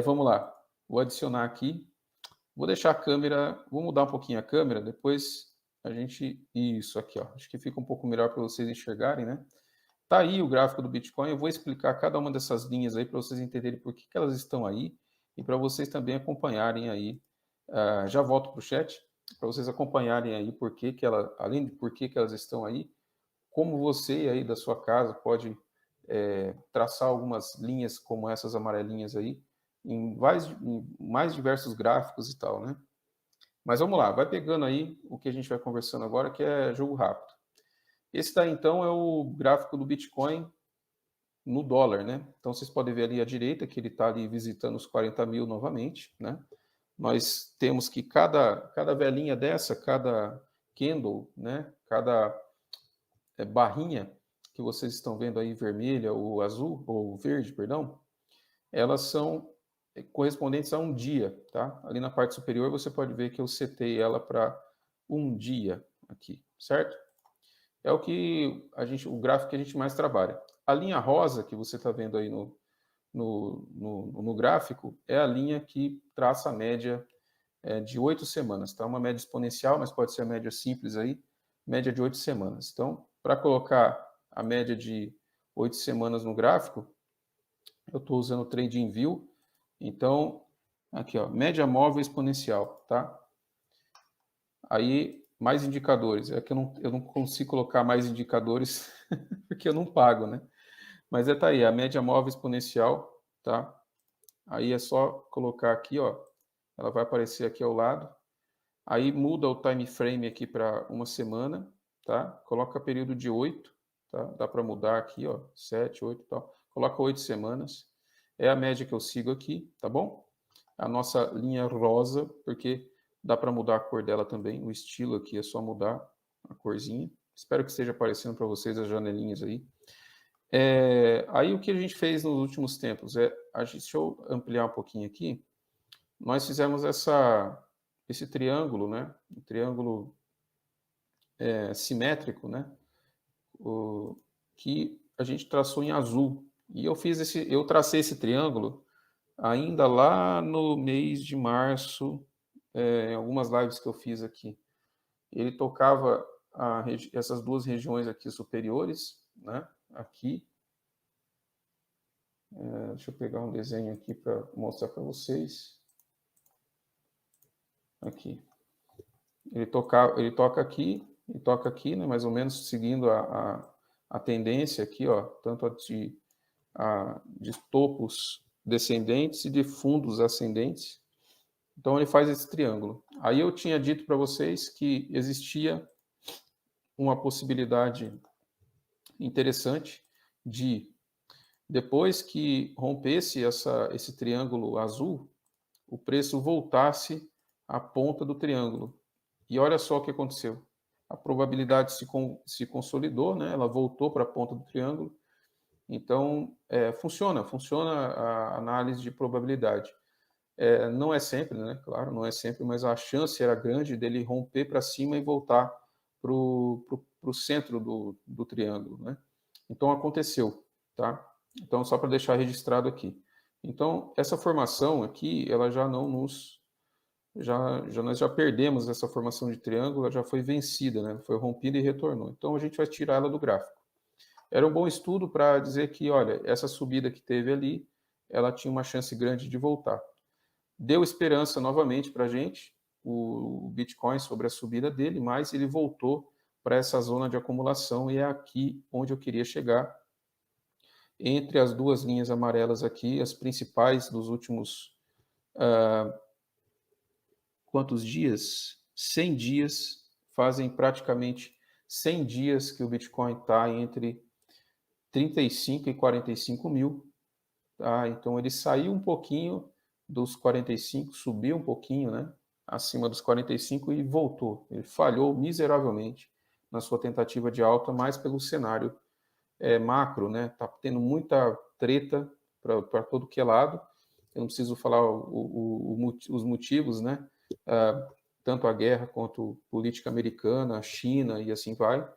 Vamos lá, vou adicionar aqui, vou deixar a câmera, vou mudar um pouquinho a câmera, depois a gente, isso aqui, ó, acho que fica um pouco melhor para vocês enxergarem, né? Tá aí o gráfico do Bitcoin, eu vou explicar cada uma dessas linhas aí para vocês entenderem por que elas estão aí e para vocês também acompanharem aí. Já volto para o chat, para vocês acompanharem aí por que ela, além de por que elas estão aí, como você aí da sua casa pode traçar algumas linhas como essas amarelinhas aí, em mais diversos gráficos e tal, né? Mas vamos lá, vai pegando aí o que a gente vai conversando agora, que é jogo rápido. Esse daí, então, é o gráfico do Bitcoin no dólar, né? Então, vocês podem ver ali à direita que ele está ali visitando os 40 mil novamente, né? Nós temos que cada velinha dessa, cada candle, né? Cada barrinha que vocês estão vendo aí, vermelha ou azul, ou verde, perdão, elas são correspondentes a um dia, tá? Ali na parte superior você pode ver que eu setei ela para um dia aqui, certo? É o gráfico que a gente mais trabalha. A linha rosa que você está vendo aí no gráfico é a linha que traça a média de 8 semanas, tá? Uma média exponencial, mas pode ser a média simples aí, média de 8 semanas. Então, para colocar a média de 8 semanas no gráfico, eu estou usando o TradingView. Então, aqui, ó, média móvel exponencial, tá? Aí, mais indicadores. É que eu não consigo colocar mais indicadores porque eu não pago, né? Mas tá aí, a média móvel exponencial, tá? Aí é só colocar aqui, ó. Ela vai aparecer aqui ao lado. Aí muda o time frame aqui para uma semana, tá? Coloca período de 8, tá? Dá para mudar aqui, ó, 7, 8 e tal. Coloca 8 semanas. É a média que eu sigo aqui, tá bom? A nossa linha rosa, porque dá para mudar a cor dela também. O estilo aqui é só mudar a corzinha. Espero que esteja aparecendo para vocês as janelinhas aí. Aí o que a gente fez nos últimos tempos deixa eu ampliar um pouquinho aqui. Nós fizemos esse triângulo, né? Um triângulo simétrico, né? Que a gente traçou em azul. E eu tracei esse triângulo ainda lá no mês de março, em algumas lives que eu fiz aqui. Ele tocava essas duas regiões aqui superiores, né? Aqui. Deixa eu pegar um desenho aqui para mostrar para vocês. Aqui. Ele toca aqui e toca aqui, né? Mais ou menos seguindo a tendência aqui, ó, tanto de topos descendentes e de fundos ascendentes. Então ele faz esse triângulo. Aí eu tinha dito para vocês que existia uma possibilidade interessante de, depois que rompesse esse triângulo azul, o preço voltasse à ponta do triângulo. E olha só o que aconteceu. A probabilidade se consolidou, né? Ela voltou para a ponta do triângulo. Então, funciona a análise de probabilidade. Não é sempre, né? Claro, não é sempre, mas a chance era grande dele romper para cima e voltar para o centro do triângulo, né? Então, aconteceu, tá? Então, só para deixar registrado aqui. Então, essa formação aqui, ela já não nos... nós já perdemos essa formação de triângulo, ela já foi vencida, né? Foi rompida e retornou. Então, a gente vai tirar ela do gráfico. Era um bom estudo para dizer que, olha, essa subida que teve ali, ela tinha uma chance grande de voltar. Deu esperança novamente para a gente, o Bitcoin, sobre a subida dele, mas ele voltou para essa zona de acumulação e é aqui onde eu queria chegar. Entre as duas linhas amarelas aqui, as principais dos últimos quantos dias? 100 dias, fazem praticamente 100 dias que o Bitcoin está entre 35 e 45 mil. Tá? Então ele saiu um pouquinho dos 45, subiu um pouquinho, né? Acima dos 45 e voltou. Ele falhou miseravelmente na sua tentativa de alta, mais pelo cenário macro, né? Tá tendo muita treta para todo que é lado. Eu não preciso falar os motivos, né? Tanto a guerra quanto política americana, a China e assim vai.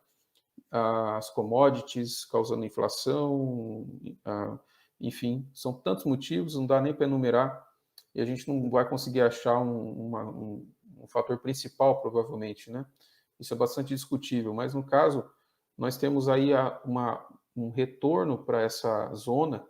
As commodities causando inflação, enfim, são tantos motivos, não dá nem para enumerar, e a gente não vai conseguir achar um fator principal, provavelmente, né? Isso é bastante discutível, mas no caso, nós temos aí um retorno para essa zona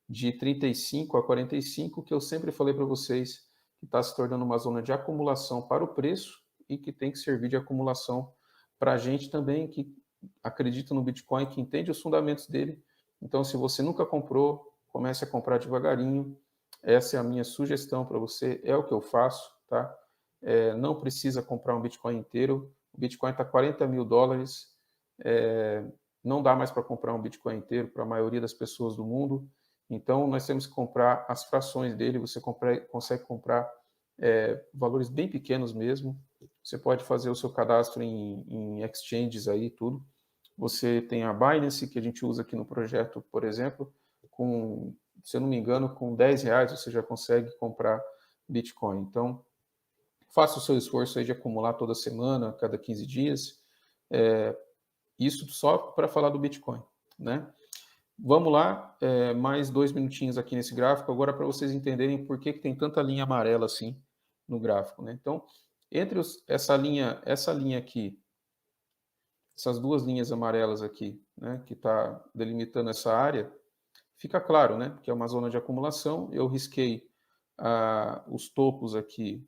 de 35 a 45, que eu sempre falei para vocês, que está se tornando uma zona de acumulação para o preço e que tem que servir de acumulação para a gente também, que acredita no Bitcoin, que entende os fundamentos dele. Então, se você nunca comprou, comece a comprar devagarinho. Essa é a minha sugestão para você, é o que eu faço, tá? Não precisa comprar um Bitcoin inteiro. O Bitcoin está $40.000. Não dá mais para comprar um Bitcoin inteiro para a maioria das pessoas do mundo. Então, nós temos que comprar as frações dele. Você consegue comprar valores bem pequenos mesmo. Você pode fazer o seu cadastro em exchanges aí, tudo. Você tem a Binance, que a gente usa aqui no projeto, por exemplo, se eu não me engano, com R$10 você já consegue comprar Bitcoin. Então, faça o seu esforço aí de acumular toda semana, cada 15 dias. Isso só para falar do Bitcoin, né? Vamos lá, mais 2 minutinhos aqui nesse gráfico, agora para vocês entenderem por que tem tanta linha amarela assim no gráfico, né? Então, entre essa linha aqui, essas duas linhas amarelas aqui, né, que está delimitando essa área, fica claro, né, que é uma zona de acumulação. Eu risquei os topos aqui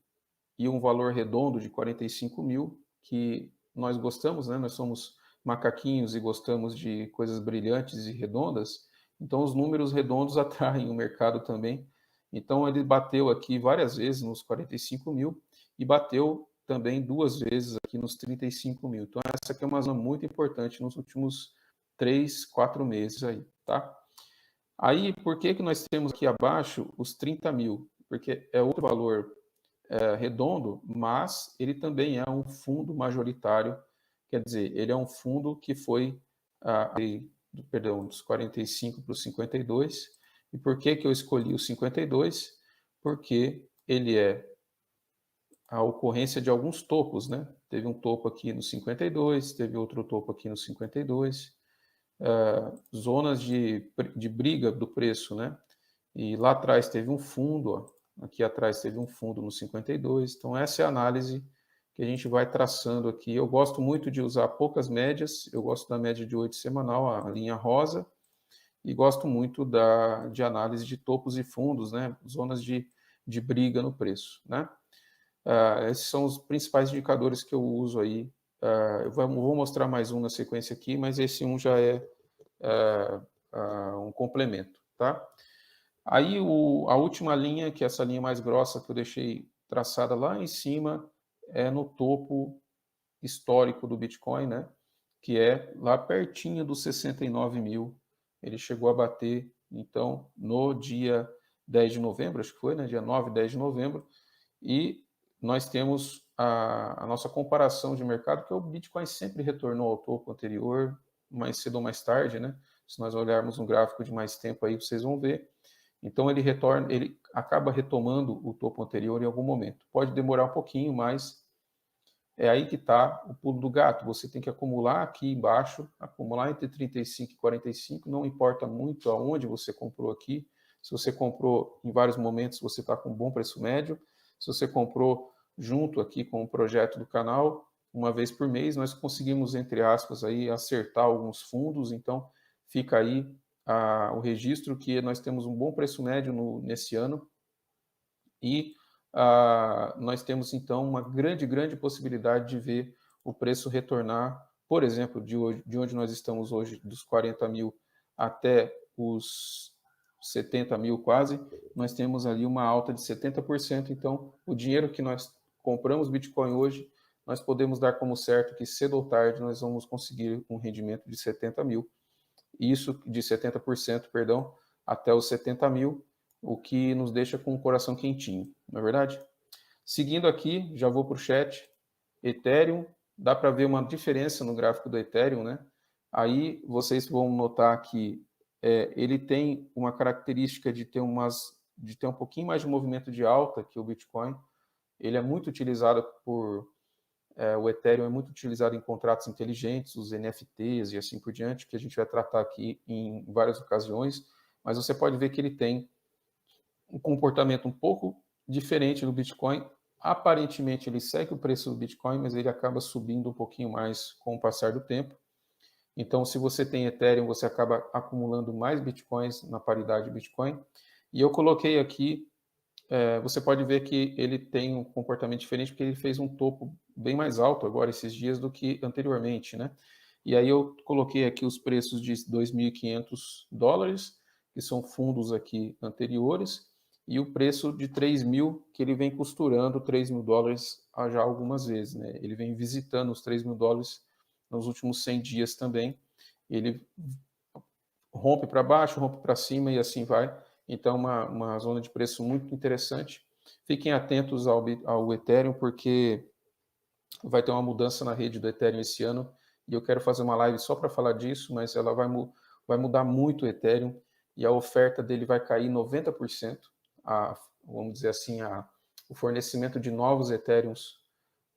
e um valor redondo de 45.000, que nós gostamos, né? Nós somos macaquinhos e gostamos de coisas brilhantes e redondas, então os números redondos atraem o mercado também. Então ele bateu aqui várias vezes nos 45.000 e bateu também 2 vezes aqui nos 35.000. Então essa aqui é uma zona muito importante nos últimos 3, 4 meses aí, tá? Aí, por que nós temos aqui abaixo os 30.000? Porque é outro valor redondo, mas ele também é um fundo majoritário, quer dizer, ele é um fundo que foi, dos 45 para os 52. E por que eu escolhi o 52? Porque ele é a ocorrência de alguns topos, né? Teve um topo aqui no 52, teve outro topo aqui no 52, zonas de briga do preço, né? E lá atrás teve um fundo, ó, aqui atrás teve um fundo no 52. Então essa é a análise que a gente vai traçando aqui. Eu gosto muito de usar poucas médias, eu gosto da média de 8 semanal, a linha rosa, e gosto muito de análise de topos e fundos, né? Zonas de briga no preço, né? Esses são os principais indicadores que eu uso aí. Eu vou mostrar mais um na sequência aqui, mas esse um já é um complemento, tá? Aí a última linha, que é essa linha mais grossa que eu deixei traçada lá em cima, é no topo histórico do Bitcoin, né? Que é lá pertinho dos 69.000. Ele chegou a bater, então, no dia 10 de novembro, acho que foi, né? Dia 9, 10 de novembro. E nós temos a nossa comparação de mercado, que o Bitcoin sempre retornou ao topo anterior, mais cedo ou mais tarde, né? Se nós olharmos um gráfico de mais tempo aí, vocês vão ver. Então ele acaba retomando o topo anterior em algum momento. Pode demorar um pouquinho, mas é aí que está o pulo do gato. Você tem que acumular aqui embaixo, acumular entre 35 e 45, não importa muito aonde você comprou aqui. Se você comprou em vários momentos, você está com um bom preço médio. Se você comprou junto aqui com o projeto do canal, uma vez por mês, nós conseguimos, entre aspas, aí, acertar alguns fundos. Então, fica aí o registro que nós temos um bom preço médio nesse ano e nós temos então uma grande possibilidade de ver o preço retornar, por exemplo, de onde nós estamos hoje, dos 40.000 até os 70.000 quase, nós temos ali uma alta de 70%. Então, o dinheiro que nós compramos Bitcoin hoje, nós podemos dar como certo que cedo ou tarde nós vamos conseguir um rendimento de 70.000. Isso de 70%, perdão, até os 70.000, o que nos deixa com o coração quentinho, não é verdade? Seguindo aqui, já vou para o chat. Ethereum, dá para ver uma diferença no gráfico do Ethereum, né? Aí vocês vão notar que ele tem uma característica de ter um pouquinho mais de movimento de alta que o Bitcoin. Ele é muito utilizado o Ethereum é muito utilizado em contratos inteligentes, os NFTs e assim por diante, que a gente vai tratar aqui em várias ocasiões. mas você pode ver que ele tem um comportamento um pouco diferente do Bitcoin. Aparentemente ele segue o preço do Bitcoin, mas ele acaba subindo um pouquinho mais com o passar do tempo. Então, se você tem Ethereum, você acaba acumulando mais Bitcoins na paridade Bitcoin. E eu coloquei aqui, você pode ver que ele tem um comportamento diferente, porque ele fez um topo bem mais alto agora esses dias do que anteriormente, né? E aí eu coloquei aqui os preços de $2.500, que são fundos aqui anteriores, e o preço de 3.000, que ele vem costurando $3.000 já algumas vezes, né? Ele vem visitando os $3.000 nos últimos 100 dias também. Ele rompe para baixo, rompe para cima e assim vai. Então, uma zona de preço muito interessante. Fiquem atentos ao Ethereum, porque vai ter uma mudança na rede do Ethereum esse ano, e eu quero fazer uma live só para falar disso, mas ela vai mudar muito o Ethereum, e a oferta dele vai cair 90%, vamos dizer assim, o fornecimento de novos Ethereums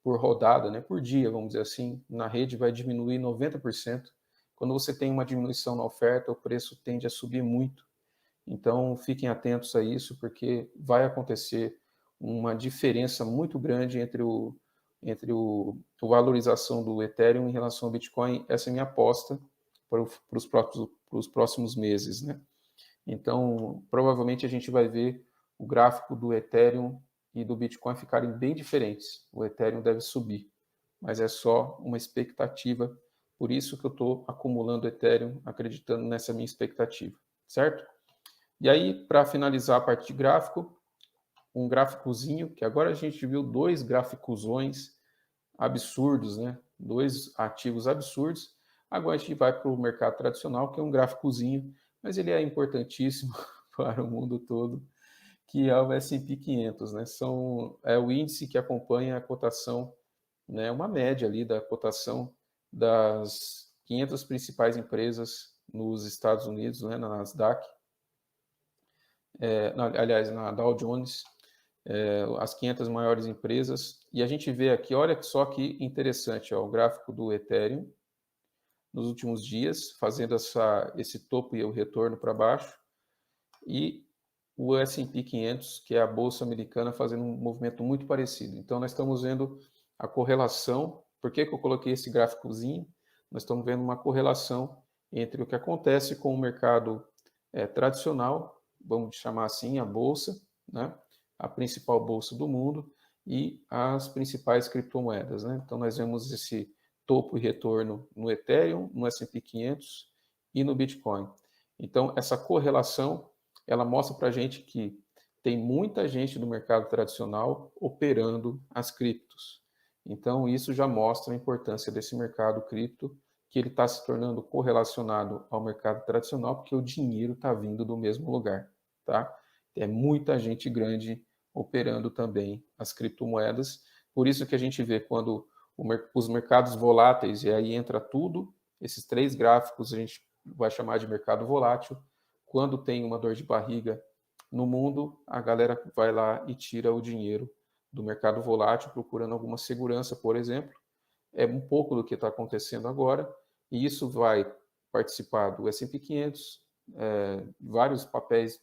por rodada, né, por dia, vamos dizer assim, na rede vai diminuir 90%. Quando você tem uma diminuição na oferta, o preço tende a subir muito. Então, fiquem atentos a isso, porque vai acontecer uma diferença muito grande entre a valorização do Ethereum em relação ao Bitcoin. Essa é a minha aposta para os próximos meses, né? Então, provavelmente a gente vai ver o gráfico do Ethereum e do Bitcoin ficarem bem diferentes. O Ethereum deve subir, mas é só uma expectativa. Por isso que eu estou acumulando Ethereum, acreditando nessa minha expectativa, certo? E aí, para finalizar a parte de gráfico, um gráficozinho, que agora a gente viu dois gráficozões absurdos, né? Dois ativos absurdos. Agora a gente vai para o mercado tradicional, que é um gráficozinho, mas ele é importantíssimo para o mundo todo, que é o S&P 500, né? É o índice que acompanha a cotação, né? Uma média ali da cotação das 500 principais empresas nos Estados Unidos, né? Na Nasdaq, aliás, na Dow Jones, as 500 maiores empresas. E a gente vê aqui, olha só que interessante, ó, o gráfico do Ethereum nos últimos dias, fazendo esse topo e o retorno para baixo, e o S&P 500, que é a bolsa americana, fazendo um movimento muito parecido. Então, nós estamos vendo a correlação. Por que eu coloquei esse gráficozinho? Nós estamos vendo uma correlação entre o que acontece com o mercado tradicional, vamos chamar assim, a bolsa, né? A principal bolsa do mundo, e as principais criptomoedas, né? Então, nós vemos esse topo e retorno no Ethereum, no S&P 500 e no Bitcoin. Então, essa correlação, ela mostra para a gente que tem muita gente do mercado tradicional operando as criptos. Então, isso já mostra a importância desse mercado cripto, que ele está se tornando correlacionado ao mercado tradicional, porque o dinheiro está vindo do mesmo lugar, tá? É muita gente grande operando também as criptomoedas. Por isso que a gente vê quando os mercados voláteis, e aí entra tudo, esses três gráficos a gente vai chamar de mercado volátil. Quando tem uma dor de barriga no mundo, a galera vai lá e tira o dinheiro do mercado volátil, procurando alguma segurança, por exemplo. É um pouco do que está acontecendo agora, e isso vai participar do S&P 500, vários papéis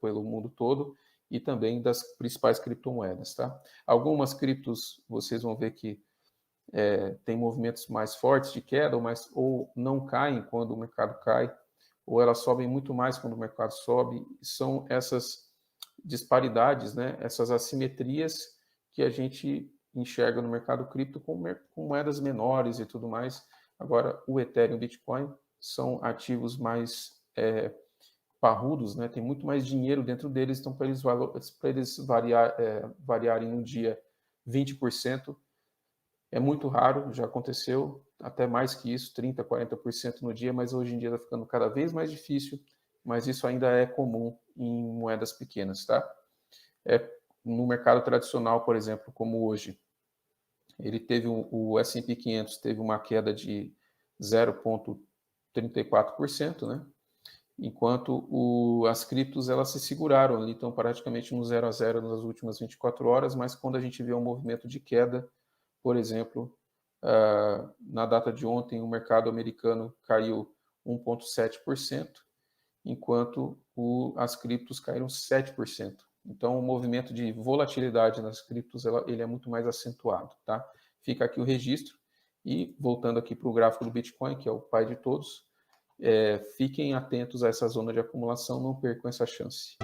pelo mundo todo, e também das principais criptomoedas, tá? Algumas criptos, vocês vão ver que tem movimentos mais fortes de queda, ou não caem quando o mercado cai, ou elas sobem muito mais quando o mercado sobe. São essas disparidades, né? Essas assimetrias que a gente enxerga no mercado cripto com moedas menores e tudo mais. Agora, o Ethereum e o Bitcoin são ativos mais parrudos, né? Tem muito mais dinheiro dentro deles, então para eles variarem um dia 20%, é muito raro, já aconteceu até mais que isso, 30%, 40% no dia, mas hoje em dia está ficando cada vez mais difícil, mas isso ainda é comum em moedas pequenas, tá? No mercado tradicional, por exemplo, como hoje, ele teve o S&P 500 teve uma queda de 0,34%, né? Enquanto as criptos elas se seguraram ali, estão praticamente no 0 a 0 nas últimas 24 horas, mas quando a gente vê um movimento de queda, por exemplo, na data de ontem, o mercado americano caiu 1,7%, enquanto as criptos caíram 7%. Então, o movimento de volatilidade nas criptos, ele é muito mais acentuado, tá? Fica aqui o registro. E voltando aqui para o gráfico do Bitcoin, que é o pai de todos, fiquem atentos a essa zona de acumulação, não percam essa chance.